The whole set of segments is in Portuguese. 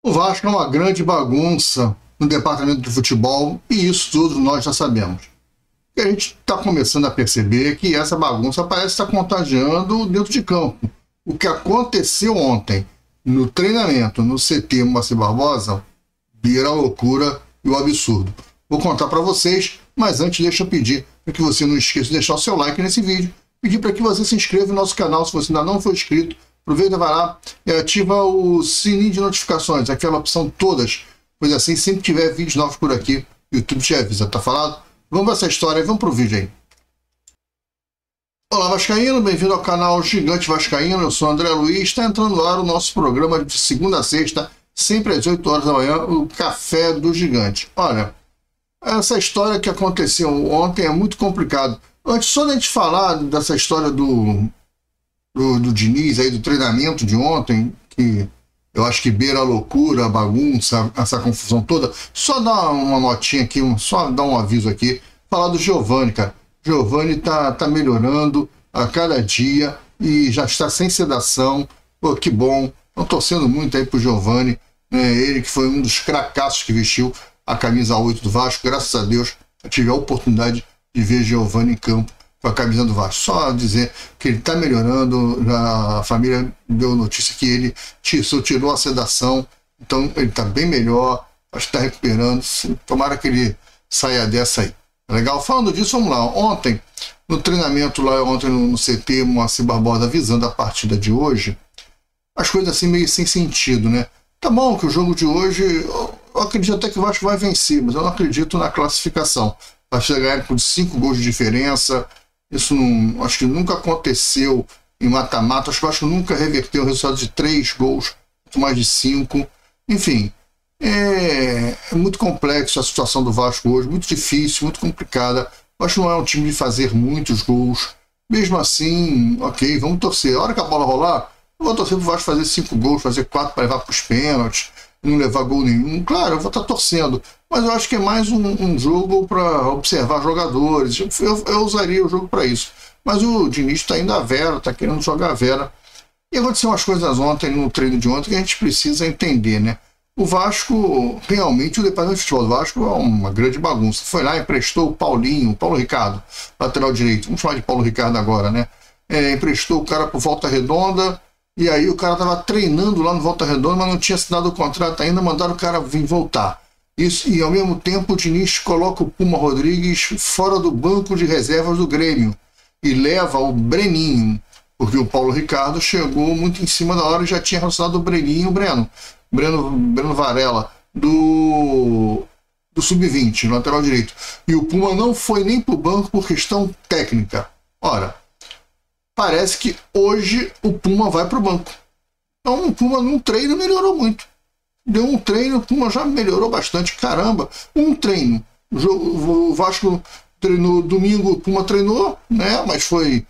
O Vasco é uma grande bagunça no departamento de futebol e isso todos nós já sabemos. E a gente está começando a perceber que essa bagunça parece estar contagiando dentro de campo. O que aconteceu ontem no treinamento no CT Moacir Barbosa vira a loucura e o absurdo. Vou contar para vocês, mas antes deixa eu pedir para que você não esqueça de deixar o seu like nesse vídeo, pedir para que você se inscreva no nosso canal se você ainda não for inscrito. Aproveita, vai lá e ativa o sininho de notificações, aquela opção todas, pois assim, sempre que tiver vídeos novos por aqui, o YouTube te avisa, tá falado? Vamos ver essa história e vamos pro vídeo aí. Olá, Vascaíno, bem-vindo ao canal Gigante Vascaíno, eu sou André Luiz, está entrando no ar o nosso programa de segunda a sexta, sempre às 8 horas da manhã, o Café do Gigante. Olha, essa história que aconteceu ontem é muito complicado. Antes só de a gente falar dessa história do Diniz, aí, do treinamento de ontem, que eu acho que beira a loucura, a bagunça, essa confusão toda, só dar uma notinha aqui, só dar um aviso aqui, falar do Giovani, cara. Giovani tá melhorando a cada dia e já está sem sedação. Pô, que bom. Estou torcendo muito aí pro Giovani, né? Ele que foi um dos cracaços que vestiu a camisa 8 do Vasco. Graças a Deus eu tive a oportunidade de ver Giovani em campo com a camisa do Vasco. Só dizer que ele está melhorando, a família deu notícia que ele tirou a sedação, então ele está bem melhor, acho que está recuperando. Tomara que ele saia dessa aí. Legal? Falando disso, vamos lá. Ontem, no treinamento lá, ontem no CT Moacir Barbosa, avisando a partida de hoje, as coisas assim meio sem sentido, né? Tá bom que o jogo de hoje, eu acredito até que o Vasco vai vencer, mas eu não acredito na classificação. Vai chegar com 5 gols de diferença. Isso não, acho que nunca aconteceu em mata-mata. Acho que o Vasco nunca reverteu o resultado de 3 gols, muito mais de 5. Enfim, é muito complexo a situação do Vasco hoje, muito difícil, muito complicada. O Vasco não é um time de fazer muitos gols. Mesmo assim, ok, vamos torcer. A hora que a bola rolar, eu vou torcer para o Vasco fazer 5 gols, fazer 4 para levar para os pênaltis, não levar gol nenhum. Claro, eu vou estar torcendo, mas eu acho que é mais um jogo para observar jogadores. Eu usaria o jogo para isso. Mas o Diniz está indo à vera, está querendo jogar à vera. E aconteceu umas coisas ontem, no treino de ontem, que a gente precisa entender, né? O Vasco, realmente, o departamento de futebol do Vasco é uma grande bagunça. Foi lá, emprestou o Paulo Ricardo, lateral direito. Vamos falar de Paulo Ricardo agora, né? Emprestou o cara por Volta Redonda. E aí o cara estava treinando lá no Volta Redonda, mas não tinha assinado o contrato ainda, mandaram o cara vir voltar. Isso, e ao mesmo tempo o Diniz coloca o Puma Rodrigues fora do banco de reservas do Grêmio e leva o Breninho, porque o Paulo Ricardo chegou muito em cima da hora e já tinha relacionado o Breninho e o Breno Varela, do Sub-20, lateral direito. E o Puma não foi nem para o banco por questão técnica. Ora, parece que hoje o Puma vai para o banco. Então o Puma num treino melhorou muito. Deu um treino, o Puma já melhorou bastante. Caramba, um treino. O Vasco treinou domingo, o Puma treinou, né? Mas foi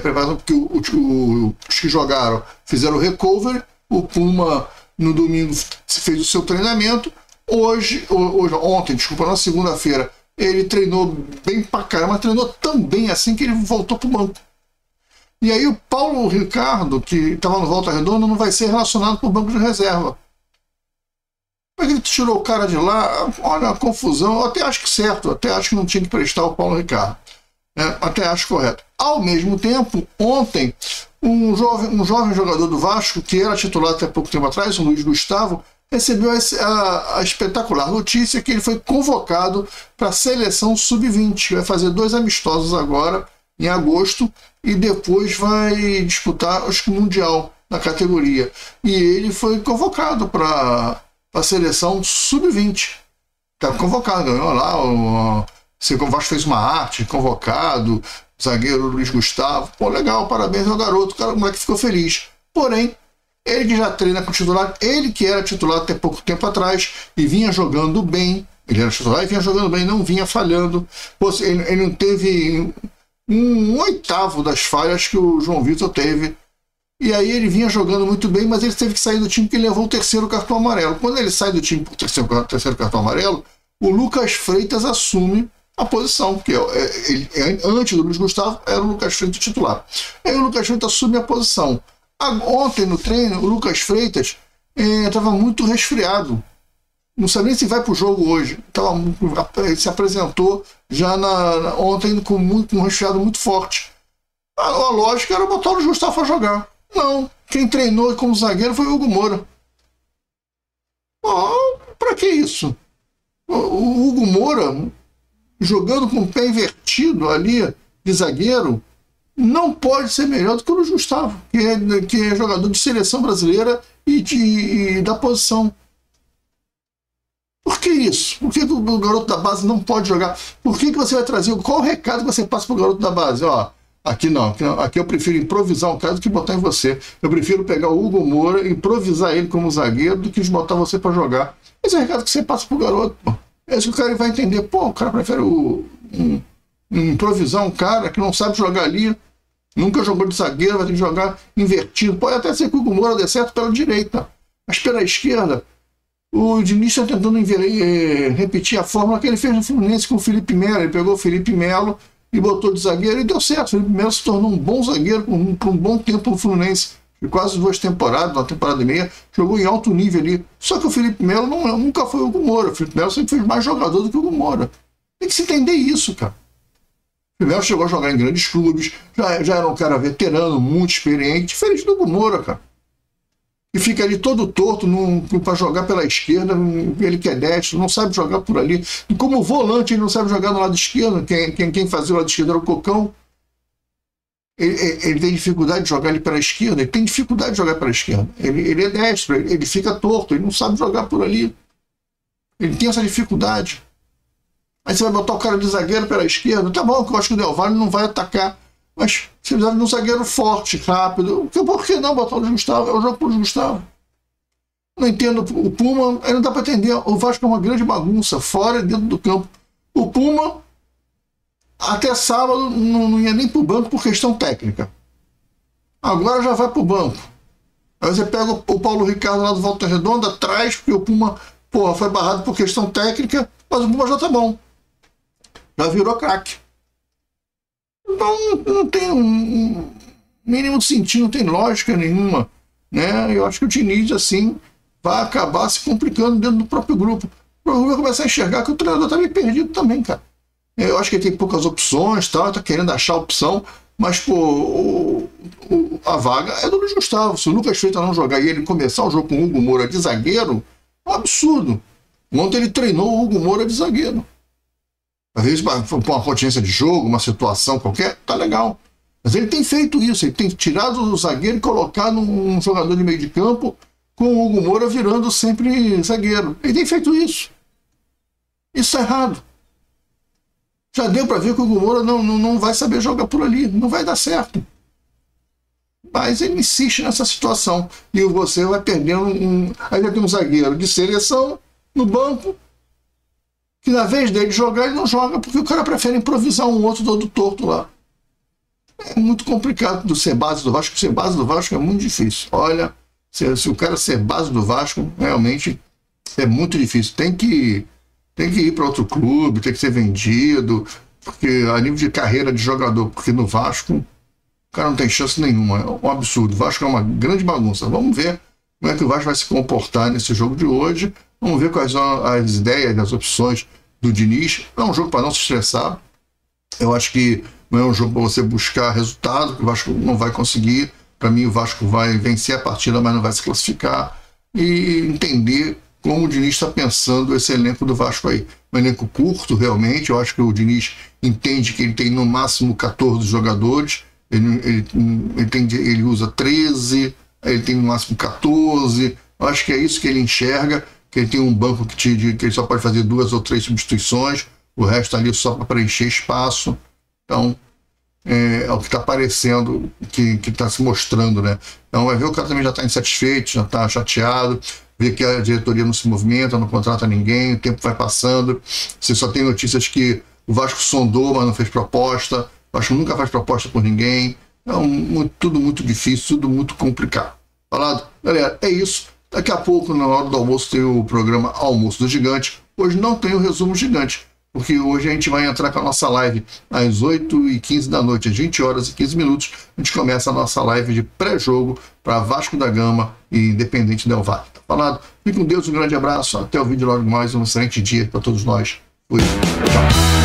preparado porque os que jogaram fizeram o recovery. O Puma no domingo fez o seu treinamento. Ontem, na segunda-feira, ele treinou bem pra caramba, mas treinou tão bem assim que ele voltou pro banco. E aí o Paulo Ricardo, que estava no Volta Redonda, não vai ser relacionado para o banco de reserva. Por que ele tirou o cara de lá? Olha a confusão. Eu até acho que certo, eu até acho que não tinha que prestar o Paulo Ricardo. Até acho correto. Ao mesmo tempo, ontem, um jovem jogador do Vasco, que era titular até pouco tempo atrás, o Luiz Gustavo, recebeu a espetacular notícia que ele foi convocado para a seleção Sub-20. Vai fazer 2 amistosos agora, em agosto, e depois vai disputar o Mundial na categoria. E ele foi convocado para a seleção Sub-20. Está convocado, ganhou lá, o Vasco fez uma arte, convocado, zagueiro Luiz Gustavo. Pô, legal, parabéns ao garoto, o moleque ficou feliz. Porém, ele que já treina com o titular, ele que era titular até pouco tempo atrás e vinha jogando bem, ele era titular e vinha jogando bem, não vinha falhando. Pô, ele não teve 1/8 das falhas que o João Vitor teve. E aí ele vinha jogando muito bem, mas ele teve que sair do time porque ele levou o 3º cartão amarelo. Quando ele sai do time por terceiro cartão amarelo, o Lucas Freitas assume a posição, porque antes do Luiz Gustavo era o Lucas Freitas titular. Aí o Lucas Freitas assume a posição. Ontem no treino, o Lucas Freitas estava muito resfriado. Não sabia nem se vai para o jogo hoje. Se apresentou já ontem com um resfriado muito forte. A lógica era botar o Gustavo para jogar. Não. Quem treinou como zagueiro foi o Hugo Moura. Para que isso? O Hugo Moura, jogando com o pé invertido ali de zagueiro, não pode ser melhor do que o Gustavo, que é jogador de seleção brasileira e da posição. Por que isso? Por que o garoto da base não pode jogar? Por que você vai trazer? Qual o recado que você passa para o garoto da base? Aqui não. Aqui eu prefiro improvisar um cara do que botar em você. Eu prefiro pegar o Hugo Moura, improvisar ele como zagueiro, do que botar você para jogar. Esse é o recado que você passa para o garoto. Pô. É isso que o cara vai entender. O cara prefere improvisar um cara que não sabe jogar ali, nunca jogou de zagueiro, vai ter que jogar invertido. Pode até ser que o Hugo Moura dê certo pela direita, mas pela esquerda, o Diniz está tentando repetir a fórmula que ele fez no Fluminense com o Felipe Melo. Ele pegou o Felipe Melo e botou de zagueiro e deu certo. O Felipe Melo se tornou um bom zagueiro por um bom tempo no Fluminense. De quase 2 temporadas, uma temporada e meia, jogou em alto nível ali. Só que o Felipe Melo nunca foi o Hugo Moura. O Felipe Melo sempre foi mais jogador do que o Hugo Moura. Tem que se entender isso, cara. O Felipe Melo chegou a jogar em grandes clubes, já era um cara veterano, muito experiente, diferente do Hugo Moura, cara. E fica ali todo torto para jogar pela esquerda, ele que é destro, não sabe jogar por ali. E como volante, ele não sabe jogar no lado esquerdo, quem fazia o lado esquerdo era o Cocão. Ele tem dificuldade de jogar ali pela esquerda, ele tem dificuldade de jogar pela esquerda. Ele é destro, ele fica torto, ele não sabe jogar por ali. Ele tem essa dificuldade. Aí você vai botar o cara de zagueiro pela esquerda, tá bom, que eu acho que o Del Valle não vai atacar. Mas você precisa de um zagueiro forte, rápido. Por que não botar o Gustavo? É o jogo pro Gustavo. Não entendo. O Puma, aí não dá para entender. O Vasco é uma grande bagunça, fora e dentro do campo. O Puma, até sábado, não ia nem pro banco por questão técnica. Agora já vai pro banco. Aí você pega o Paulo Ricardo lá do Volta Redonda, atrás, porque o Puma, foi barrado por questão técnica, mas o Puma já tá bom. Já virou craque. Então não tem mínimo sentido, não tem lógica nenhuma, né? Eu acho que o Diniz, assim, vai acabar se complicando dentro do próprio grupo. O grupo vai começar a enxergar que o treinador tá meio perdido também, cara. Eu acho que ele tem poucas opções, tá querendo achar opção, mas a vaga é do Luiz Gustavo. Se o Lucas Freitas não jogar e ele começar o jogo com o Hugo Moura de zagueiro, é um absurdo. Ontem ele treinou o Hugo Moura de zagueiro. Às vezes, para uma continência de jogo, uma situação qualquer, tá legal. Mas ele tem feito isso, ele tem tirado o zagueiro e colocado um jogador de meio de campo com o Hugo Moura virando sempre zagueiro. Ele tem feito isso. Isso é errado. Já deu para ver que o Hugo Moura não vai saber jogar por ali, não vai dar certo. Mas ele insiste nessa situação. E você vai perdendo Aí já tem um zagueiro de seleção no banco, que na vez dele jogar, ele não joga, porque o cara prefere improvisar um outro todo torto lá. É muito complicado do ser base do Vasco. Ser base do Vasco é muito difícil. Olha, se o cara ser base do Vasco, realmente é muito difícil. Tem que ir para outro clube, tem que ser vendido, porque a nível de carreira de jogador, porque no Vasco o cara não tem chance nenhuma. É um absurdo. O Vasco é uma grande bagunça. Vamos ver como é que o Vasco vai se comportar nesse jogo de hoje. Vamos ver quais são as ideias, as opções do Diniz. É um jogo para não se estressar. Eu acho que não é um jogo para você buscar resultado, que o Vasco não vai conseguir. Para mim, o Vasco vai vencer a partida, mas não vai se classificar. E entender como o Diniz está pensando esse elenco do Vasco aí. Um elenco curto, realmente. Eu acho que o Diniz entende que ele tem no máximo 14 jogadores. Ele usa 13, ele tem no máximo 14. Eu acho que é isso que ele enxerga, que ele tem um banco que ele só pode fazer 2 ou 3 substituições, o resto ali só para preencher espaço. Então, é o que está aparecendo, que está se mostrando, né? Então, vai ver, o cara também já está insatisfeito, já está chateado, vê que a diretoria não se movimenta, não contrata ninguém, o tempo vai passando, você só tem notícias que o Vasco sondou, mas não fez proposta, o Vasco nunca faz proposta por ninguém, tudo muito difícil, tudo muito complicado. Falado? Galera, é isso. Daqui a pouco, na hora do almoço, tem o programa Almoço do Gigante. Hoje não tem o resumo gigante, porque hoje a gente vai entrar com a nossa live às 8h15 da noite, às 20h15, a gente começa a nossa live de pré-jogo para Vasco da Gama e Independente Del Valle. Tá falado? Fique com Deus, um grande abraço, até o vídeo logo mais, um excelente dia para todos nós. Fui. Tchau.